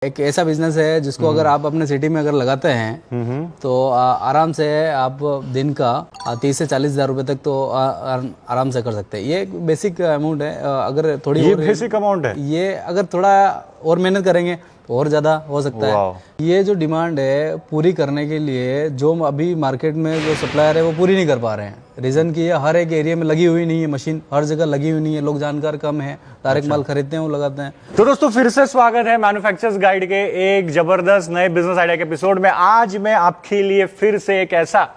एक ऐसा बिजनेस है जिसको अगर आप अपने सिटी में अगर लगाते हैं तो आराम से आप दिन का 30 से 40 हज़ार रुपए तक तो आराम से कर सकते हैं। ये एक बेसिक अमाउंट है। अगर थोड़ी ये बेसिक अमाउंट है। ये अगर थोड़ा और मेहनत करेंगे तो और ज़्यादा हो सकता है। ये जो डिमांड है पूरी करने के लिए जो अभी मार्केट में जो सप्लायर है वो पूरी नहीं कर पा रहे हैं। रीज़न की है हर एक एरिया में लगी हुई नहीं है मशीन, हर जगह लगी हुई नहीं है, लोग जानकार कम है, डायरेक्ट माल खरीदते हैं वो लगाते हैं। तो दोस्तों फिर से स्वागत है मैन्युफैक्चरर्स गाइड के एक जबरदस्त नए बिजनेस आइडिया के एपिसोड में। आज मैं आपके लिए फिर से एक ऐसा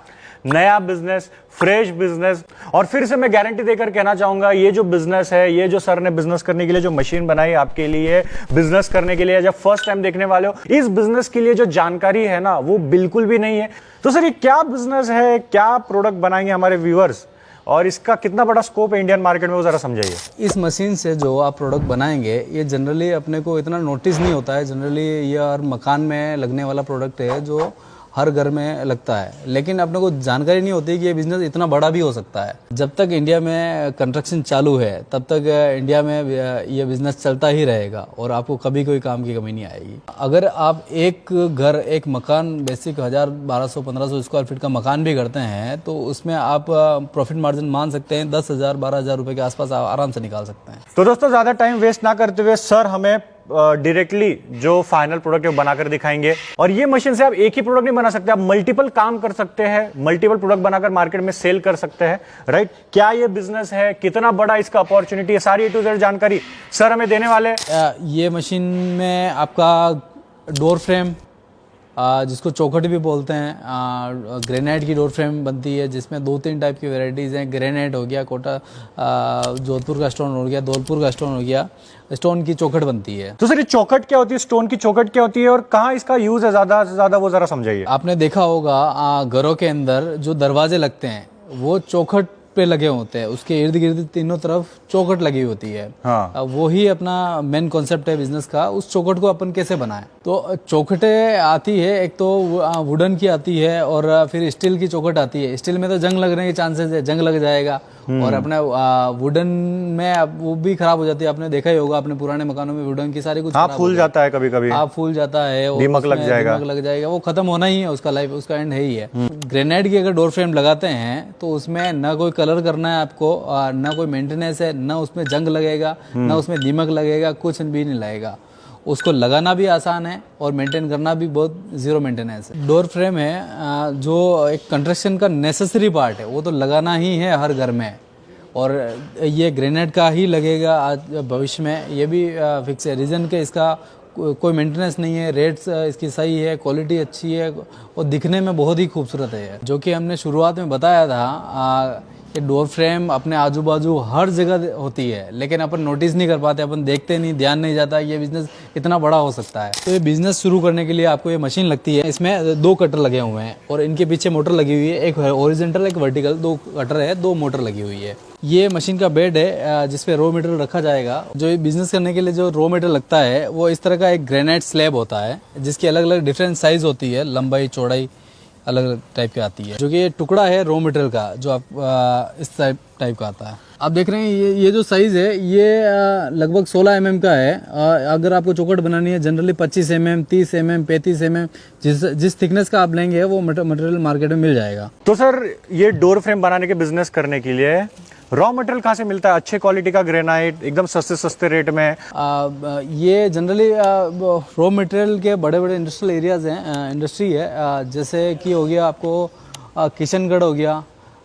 नया बिजनेस, फ्रेश बिजनेस, और फिर से मैं गारंटी देकर कहना चाहूंगा ये जो बिजनेस है, ये जो सर ने बिजनेस करने के लिए जो मशीन बनाई आपके लिए बिजनेस करने के लिए, जब फर्स्ट टाइम देखने वाले हो, इस बिजनेस के लिए जो जानकारी है ना वो बिल्कुल भी नहीं है। तो सर ये क्या बिजनेस है, क्या प्रोडक्ट बनाएंगे हमारे व्यूअर्स, और इसका कितना बड़ा स्कोप है इंडियन मार्केट में, वो जरा समझाइए। इस मशीन से जो आप प्रोडक्ट बनाएंगे ये जनरली अपने को इतना नोटिस नहीं होता है। जनरली ये हर मकान में लगने वाला प्रोडक्ट है जो हर घर में लगता है, लेकिन अपने को जानकारी नहीं होती कि ये बिजनेस इतना बड़ा भी हो सकता है। जब तक इंडिया में कंस्ट्रक्शन चालू है तब तक इंडिया में ये बिजनेस चलता ही रहेगा और आपको कभी कोई काम की कमी नहीं आएगी। अगर आप एक घर, एक मकान बेसिक 1000, 1200, 1500 स्क्वायर फीट का मकान भी करते हैं तो उसमें आप प्रॉफिट मार्जिन मान सकते हैं 10,000, 12,000 रुपए के आसपास आराम से निकाल सकते हैं। तो दोस्तों ज्यादा टाइम वेस्ट ना करते हुए सर हमें डायरेक्टली जो फाइनल प्रोडक्ट है वो बनाकर दिखाएंगे। और ये मशीन से आप एक ही प्रोडक्ट नहीं बना सकते, आप मल्टीपल काम कर सकते हैं, मल्टीपल प्रोडक्ट बनाकर मार्केट में सेल कर सकते हैं, राइट। क्या ये बिजनेस है, कितना बड़ा इसका अपॉर्चुनिटी है, सारी A to Z जानकारी सर हमें देने वाले हैं। ये मशीन में आपका डोर फ्रेम, जिसको चौखट भी बोलते हैं, ग्रेनाइट की डोर फ्रेम बनती है जिसमें 2-3 टाइप की वैरायटीज़ हैं। ग्रेनाइट हो गया, कोटा जोधपुर का स्टोन हो गया, धौलपुर का स्टोन हो गया, स्टोन की चौखट बनती है। तो सर ये चौखट क्या होती है, स्टोन की चौखट क्या होती है, और कहाँ इसका यूज है ज्यादा से ज्यादा, वो जरा समझाइए। आपने देखा होगा घरों के अंदर जो दरवाजे लगते हैं वो चौखट पे लगे होते हैं, उसके इर्द गिर्द तीनों तरफ चौखट लगी होती है। हाँ। वो ही अपना मेन कॉन्सेप्ट है बिजनेस का। उस चौखट को अपन कैसे बनाएं, तो चौखटें आती है, एक तो वुडन की आती है और फिर स्टील की चौखट आती है। स्टील में तो जंग लगने के चांसेस है, जंग लग जाएगा, और अपने वुडन में वो भी खराब हो जाती है। आपने देखा ही होगा अपने पुराने मकानों में वुडन की सारी कुछ फूल जाता है, कभी कभी फूल जाता है, दीमक लग जाएगा, वो खत्म होना ही है, उसका लाइफ, उसका एंड है ही है। ग्रेनाइट की अगर डोर फ्रेम लगाते हैं तो उसमें ना कोई कलर करना है आपको, ना कोई मेंटेनेंस है, ना उसमें जंग लगेगा, ना उसमें दीमक लगेगा, कुछ भी नहीं लगेगा। उसको लगाना भी आसान है और मेंटेन करना भी बहुत जीरो मेंटेनेंस है। डोर फ्रेम है जो एक कंस्ट्रक्शन का नेसेसरी पार्ट है, वो तो लगाना ही है हर घर में, और ये ग्रेनाइट का ही लगेगा आज भविष्य में। ये भी फिक्स है, रीज़न के इसका कोई मेंटेनेंस नहीं है, रेट्स इसकी सही है, क्वालिटी अच्छी है और दिखने में बहुत ही खूबसूरत है। जो कि हमने शुरुआत में बताया था, ये डोर फ्रेम अपने आजू बाजू हर जगह होती है, लेकिन अपन नोटिस नहीं कर पाते, अपन देखते नहीं, ध्यान नहीं जाता ये बिजनेस इतना बड़ा हो सकता है। तो ये बिजनेस शुरू करने के लिए आपको ये मशीन लगती है। इसमें 2 कटर लगे हुए हैं और इनके पीछे मोटर लगी हुई है, एक हॉरिजॉन्टल, एक वर्टिकल, 2 कटर है, 2 मोटर लगी हुई है। ये मशीन का बेड है जिसपे रॉ मटेरियल रखा जाएगा। जो ये बिजनेस करने के लिए जो रॉ मटेरियल लगता है वो इस तरह का एक ग्रेनाइट स्लैब होता है जिसकी अलग अलग डिफरेंट साइज होती है, लंबाई चौड़ाई अलग अलग टाइप की आती है। जो कि ये टुकड़ा है रॉ मटेरियल का जो आप इस टाइप का आता है। आप देख रहे हैं ये जो साइज है ये लगभग 16 mm का है। अगर आपको चौखट बनानी है जनरली 25 mm, 30 mm, 35 mm, जिस थिकनेस का आप लेंगे वो मटेरियल मार्केट में मिल जाएगा। तो सर ये डोर फ्रेम बनाने के बिजनेस करने के लिए रॉ मटेरियल कहाँ से मिलता है, अच्छे क्वालिटी का ग्रेनाइट एकदम सस्ते रेट में? ये जनरली रॉ मटेरियल के बड़े बड़े इंडस्ट्रियल एरियाज हैं, इंडस्ट्री है, जैसे कि हो गया आपको किशनगढ़ हो गया,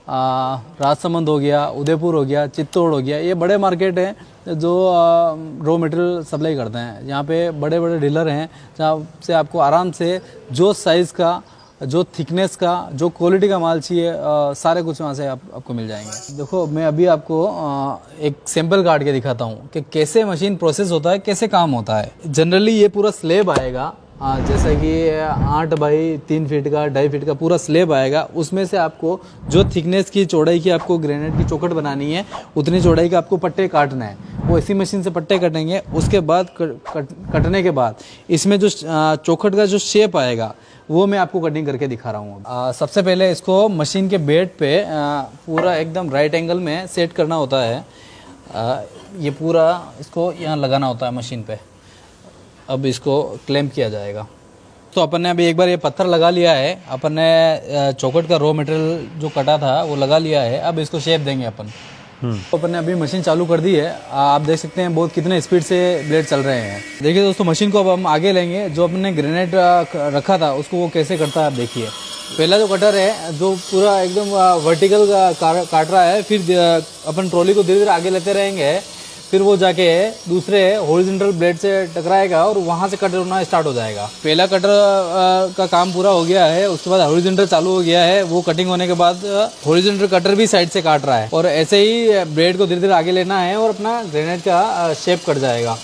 राजसमंद हो गया, उदयपुर हो गया, चित्तौड़ हो गया। ये बड़े मार्केट हैं जो रॉ मटेरियल सप्लाई करते हैं। यहाँ पे बड़े बड़े डीलर हैं जहाँ से आपको आराम से जो साइज़ का, जो थिकनेस का, जो क्वालिटी का माल चाहिए, सारे कुछ वहाँ से आपको मिल जाएंगे। देखो मैं अभी आपको एक सैंपल काट के दिखाता हूँ कि कैसे मशीन प्रोसेस होता है, कैसे काम होता है। जनरली ये पूरा स्लेब आएगा, जैसे कि 8 बाई 3 फीट का, 2.5 फीट का पूरा स्लेब आएगा। उसमें से आपको जो थिकनेस की, चौड़ाई की आपको ग्रेनाइट की चौखट बनानी है, उतनी चौड़ाई के आपको पट्टे काटना है। वो इसी मशीन से पट्टे कटेंगे। उसके बाद कटने के बाद इसमें जो चौखट का जो शेप आएगा वो मैं आपको कटिंग करके दिखा रहा हूँ। सबसे पहले इसको मशीन के बेड पे पूरा एकदम राइट एंगल में सेट करना होता है। ये पूरा इसको यहाँ लगाना होता है मशीन पे। अब इसको क्लैंप किया जाएगा। तो अपन ने अभी एक बार ये पत्थर लगा लिया है, अपन ने चौखट का रॉ मटेरियल जो कटा था वो लगा लिया है। अब इसको शेप देंगे अपन। तो अपन ने अभी मशीन चालू कर दी है। आप देख सकते हैं बहुत कितने स्पीड से ब्लेड चल रहे हैं। देखिए दोस्तों, मशीन को अब हम आगे लेंगे। जो अपन ने ग्रेनाइट रखा था उसको वो कैसे करता है आप देखिए। पहला जो कटर है जो पूरा एकदम वर्टिकल काट रहा है, फिर अपन ट्रॉली को धीरे धीरे आगे लेते रहेंगे, फिर वो जाके दूसरे हॉरिजॉन्टल ब्लेड से टकराएगा और वहां से कटर होना स्टार्ट हो जाएगा। पहला कटर का काम पूरा हो गया है, उसके बाद हॉरिजॉन्टल चालू हो गया है। वो कटिंग होने के बाद हॉरिजॉन्टल कटर भी साइड से काट रहा है और ऐसे ही ब्लेड को धीरे धीरे आगे लेना है और अपना ग्रेनाइट का शेप कट जाएगा।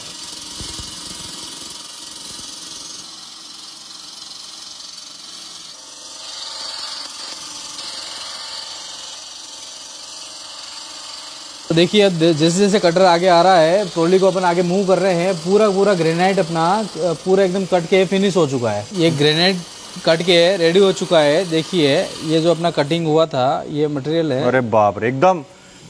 तो देखिए अब जैसे जैसे कटर आगे आ रहा है, ट्रॉली को अपन आगे मूव कर रहे हैं। पूरा ग्रेनाइट अपना पूरा एकदम कट के फिनिश हो चुका है। ये ग्रेनाइट कट के रेडी हो चुका है। देखिए ये जो अपना कटिंग हुआ था ये मटेरियल है। अरे बाप रे, एकदम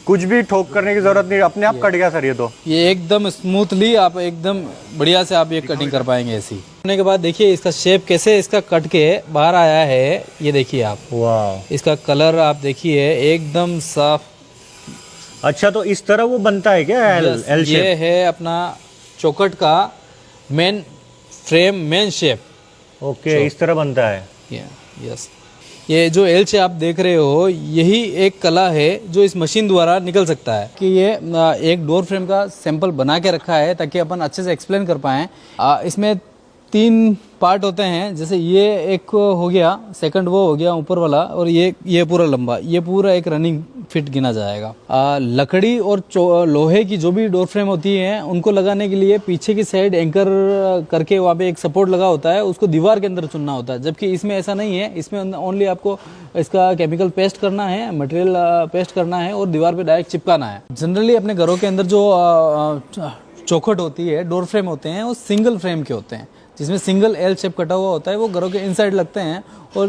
कुछ भी ठोक करने की जरूरत नहीं, अपने आप कट गया सर। ये एकदम स्मूथली आप एकदम बढ़िया से आप ये कटिंग कर पाएंगे ऐसी। होने के बाद देखिए इसका शेप कैसे इसका कट के बाहर आया है, ये देखिए आप। वाह, इसका कलर आप देखिए एकदम साफ। अच्छा, तो इस तरह वो बनता है क्या? L shape? ये है अपना चौखट का main frame, main shape. Okay, इस तरह बनता है। यस, ये जो एल शेप आप देख रहे हो यही एक कला है जो इस मशीन द्वारा निकल सकता है। कि ये एक डोर फ्रेम का सैंपल बना के रखा है ताकि अपन अच्छे से एक्सप्लेन कर पाएं। इसमें 3 पार्ट होते हैं। जैसे ये एक हो गया, सेकंड वो हो गया ऊपर वाला, और ये पूरा लंबा, ये पूरा एक रनिंग फिट गिना जाएगा। लकड़ी और लोहे की जो भी डोर फ्रेम होती है उनको लगाने के लिए पीछे की साइड एंकर करके वहाँ पे एक सपोर्ट लगा होता है, उसको दीवार के अंदर चुनना होता है। जबकि इसमें ऐसा नहीं है, इसमें ओनली आपको इसका केमिकल पेस्ट करना है, मटेरियल पेस्ट करना है और दीवार पे डायरेक्ट चिपकाना है। जनरली अपने घरों के अंदर जो चौखट होती है, डोर फ्रेम होते हैं, वो सिंगल फ्रेम के होते हैं जिसमें सिंगल एल शेप कटा हुआ होता है। वो घरों के इनसाइड लगते हैं और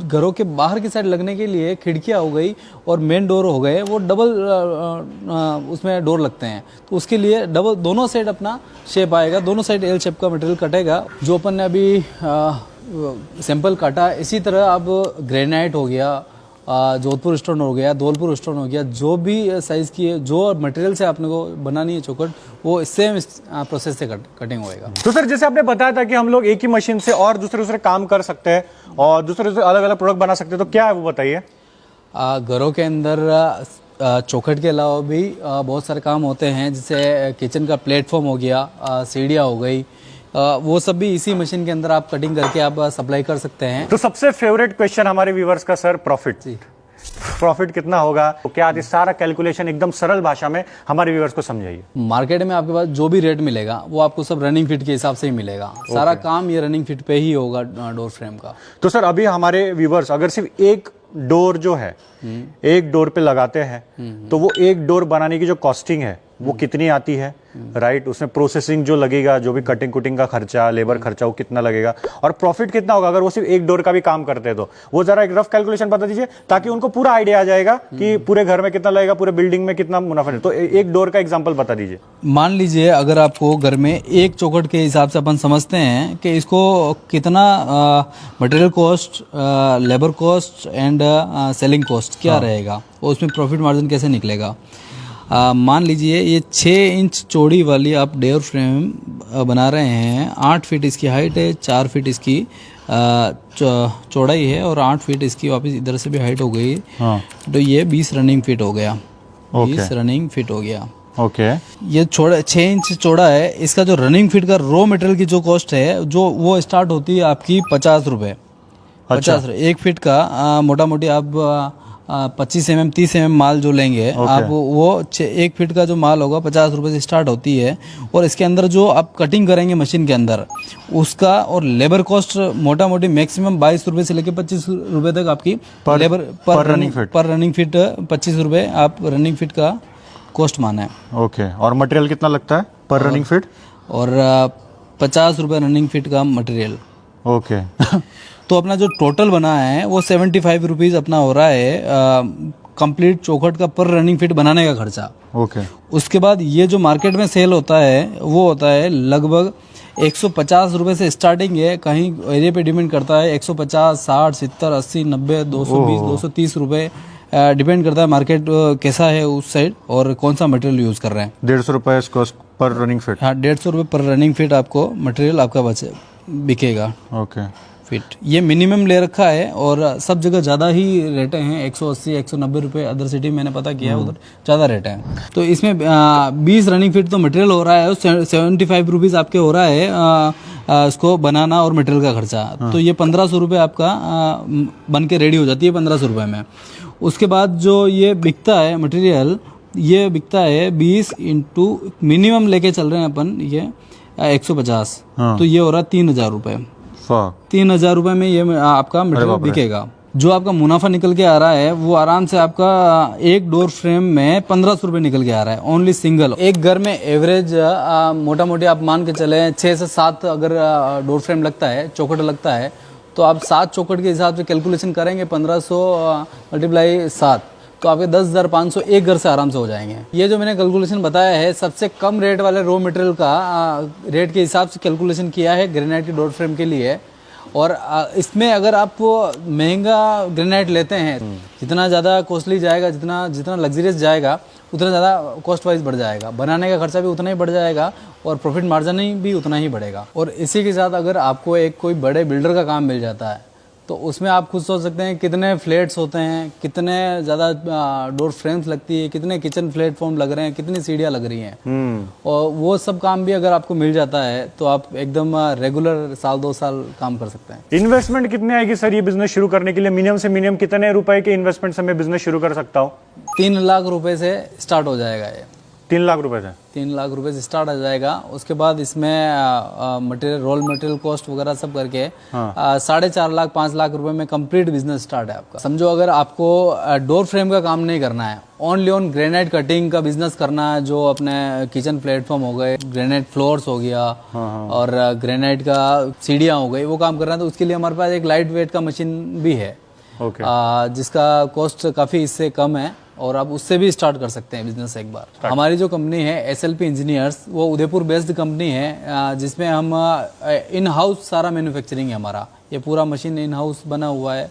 घरों के बाहर की साइड लगने के लिए खिड़कियां हो गई और मेन डोर हो गए, वो डबल उसमें डोर लगते हैं। तो उसके लिए डबल दोनों साइड अपना शेप आएगा, दोनों साइड एल शेप का मटेरियल कटेगा। जो अपन ने अभी सैंपल काटा, इसी तरह अब ग्रेनाइट हो गया, जोधपुर स्टोन हो गया, धौलपुर स्टोन हो गया, जो भी साइज की है, जो मटेरियल से आपने को बनानी है चौखट, वो सेम प्रोसेस से कटिंग होएगा। तो सर जैसे आपने बताया था कि हम लोग एक ही मशीन से और दूसरे काम कर सकते हैं और दूसरे अलग अलग प्रोडक्ट बना सकते हैं, तो क्या है वो बताइए। घरों के अंदर चौखट के अलावा भी बहुत सारे काम होते हैं, जैसे किचन का प्लेटफॉर्म हो गया, सीढ़ियाँ हो गई, वो सब भी इसी मशीन के अंदर आप कटिंग करके आप सप्लाई कर सकते हैं। तो सबसे फेवरेट क्वेश्चन हमारे व्यूवर्स का सर, प्रॉफिट कितना होगा? तो क्या आप सारा कैलकुलेशन एकदम सरल भाषा में हमारे व्यूवर्स को समझाइए। मार्केट में आपके पास जो भी रेट मिलेगा वो आपको सब रनिंग फिट के हिसाब से ही मिलेगा। सारा काम ये रनिंग फिट पे ही होगा डोर फ्रेम का। तो सर अभी हमारे व्यूवर्स अगर सिर्फ एक डोर जो है एक डोर पे लगाते हैं तो वो एक डोर बनाने की जो कॉस्टिंग है वो कितनी आती है, राइट? उसमें प्रोसेसिंग जो लगेगा, जो भी कटिंग कुटिंग का खर्चा, लेबर खर्चा, वो कितना लगेगा और प्रॉफिट कितना होगा अगर वो सिर्फ एक डोर का भी काम करते हैं? तो वो जरा एक रफ कैलकुलेशन बता दीजिए ताकि उनको पूरा आइडिया आ जाएगा कि पूरे घर में कितना लगेगा, पूरे बिल्डिंग में कितना मुनाफा है। तो एक डोर का एग्जांपल बता दीजिए। मान लीजिए अगर आपको घर में एक चौखट के हिसाब से अपन समझते हैं कि इसको कितना material cost, labour cost and selling cost क्या रहेगा और उसमें प्रॉफिट मार्जिन कैसे निकलेगा। मान लीजिए ये 6 इंच चौड़ी वाली आप डोर फ्रेम बना रहे हैं, 8 फीट इसकी हाइट है, 4 फीट इसकी चौड़ाई है और 8 फीट इसकी वापस इधर से भी हाइट हो गई। तो ये 20 रनिंग फीट हो गया। 20 रनिंग फीट हो गया। ओके, ये 6 इंच चौड़ा है। इसका जो रनिंग फीट का रॉ मटेरियल की जो कॉस्ट है जो वो स्टार्ट होती है आपकी 50 रुपये। 50 1 फीट का मोटा मोटी आप 25 mm 30 mm माल जो लेंगे आप, वो 1 फीट का जो माल होगा 50 रुपये से स्टार्ट होती है। और इसके अंदर जो आप कटिंग करेंगे मशीन के अंदर उसका और लेबर कॉस्ट मोटा मोटी मैक्सिमम 22 रुपये से लेकर 25 रुपये तक आपकी लेबर पर रनिंग फीट 25 रुपये आप रनिंग फीट का कॉस्ट माना है। ओके, और मटेरियल कितना लगता है पर रनिंग फीट? और 50 रुपये रनिंग फीट का मटेरियल। ओके तो अपना जो टोटल बना है वो 75 रुपीज़ अपना हो रहा है कंप्लीट चौखट का पर रनिंग फीट बनाने का खर्चा। ओके, उसके बाद ये जो मार्केट में सेल होता है वो होता है लगभग 150 रुपए से स्टार्टिंग है, कहीं एरिया पे डिपेंड करता है। 150, 60, 70, 80, 90, 220, 230 रुपए डिपेंड करता है मार्केट कैसा है उस साइड और कौन सा मटेरियल यूज कर रहे हैं। 150 रुपए पर रनिंग फीट। हाँ, 150 रुपए पर रनिंग फीट आपको मटेरियल आपका बिकेगा। ओके, फीट ये मिनिमम ले रखा है और सब जगह ज़्यादा ही रेटें हैं। 180, 190 रुपए अदर सिटी मैंने पता किया है, उधर ज़्यादा रेट है। तो इसमें 20 रनिंग फीट तो मटेरियल हो रहा है, 75 रुपीज़ आपके हो रहा है इसको बनाना और मटेरियल का खर्चा। तो ये 1500 रुपये आपका बन के रेडी हो जाती है 1500 रुपये में। उसके बाद जो ये बिकता है मटेरियल, ये बिकता है 20 इंटू मिनिमम लेके चल रहे हैं अपन ये 150। तो ये हो रहा है 3000 रुपये। 3000 रुपये में ये आपका मटेरियल बिकेगा। जो आपका मुनाफा निकल के आ रहा है वो आराम से आपका एक डोर फ्रेम में 1500 रुपये निकल के आ रहा है, ओनली सिंगल। एक घर में एवरेज मोटा मोटी आप मान के चले 6 से 7 अगर डोर फ्रेम लगता है, चौखट लगता है, तो आप 7 चौखट के हिसाब से कैलकुलेशन करेंगे 1500 मल्टीप्लाई 7, तो आपके 10,500 एक घर से आराम से हो जाएंगे। ये जो मैंने कैलकुलेशन बताया है सबसे कम रेट वाले रॉ मटेरियल का रेट के हिसाब से कैलकुलेशन किया है ग्रेनाइट की डोर फ्रेम के लिए। और इसमें अगर आप महंगा ग्रेनाइट लेते हैं, जितना ज़्यादा कॉस्टली जाएगा, जितना लग्जरियस जाएगा, उतना ज़्यादा कॉस्ट वाइज बढ़ जाएगा, बनाने का खर्चा भी उतना ही बढ़ जाएगा और प्रॉफिट मार्जिन भी उतना ही बढ़ेगा। और इसी के साथ अगर आपको एक कोई बड़े बिल्डर का काम मिल जाता है तो उसमें आप खुद सोच सकते हैं कितने फ्लैट्स होते हैं, कितने ज़्यादा डोर फ्रेम्स लगती है, कितने किचन प्लेटफॉर्म लग रहे हैं, कितनी सीढ़ियाँ लग रही हैं। और वो सब काम भी अगर आपको मिल जाता है तो आप एकदम रेगुलर 1-2 साल काम कर सकते हैं। इन्वेस्टमेंट कितने आएगी सर ये बिजनेस शुरू करने के लिए? मिनिमम से मिनिमम कितने रुपए के इन्वेस्टमेंट से मैं बिजनेस शुरू कर सकता हूँ? 3 लाख रुपए से स्टार्ट हो जाएगा ये। 3 लाख रुपए से 3 लाख रुपए से स्टार्ट आ जाएगा। उसके बाद इसमें मटेरियल, रोल मटेरियल कॉस्ट वगैरह सब करके 4.5 लाख 5 लाख रुपए में कंप्लीट बिजनेस स्टार्ट है आपका। समझो अगर आपको डोर फ्रेम का काम नहीं करना है, ओनली ऑन ग्रेनाइट कटिंग का बिजनेस करना है, जो अपने किचन प्लेटफॉर्म हो गए, ग्रेनाइट फ्लोर्स हो गया और ग्रेनाइट का सीढ़ियाँ हो गई, वो काम करना है, तो उसके लिए हमारे पास एक लाइट वेट का मशीन भी है। जिसका कॉस्ट काफ़ी इससे कम है और आप उससे भी स्टार्ट कर सकते हैं बिजनेस एक बार। हमारी जो कंपनी है SLP इंजीनियर्स, वो उदयपुर बेस्ड कंपनी है, जिसमें हम इन हाउस सारा मैन्युफैक्चरिंग है हमारा। ये पूरा मशीन इन हाउस बना हुआ है।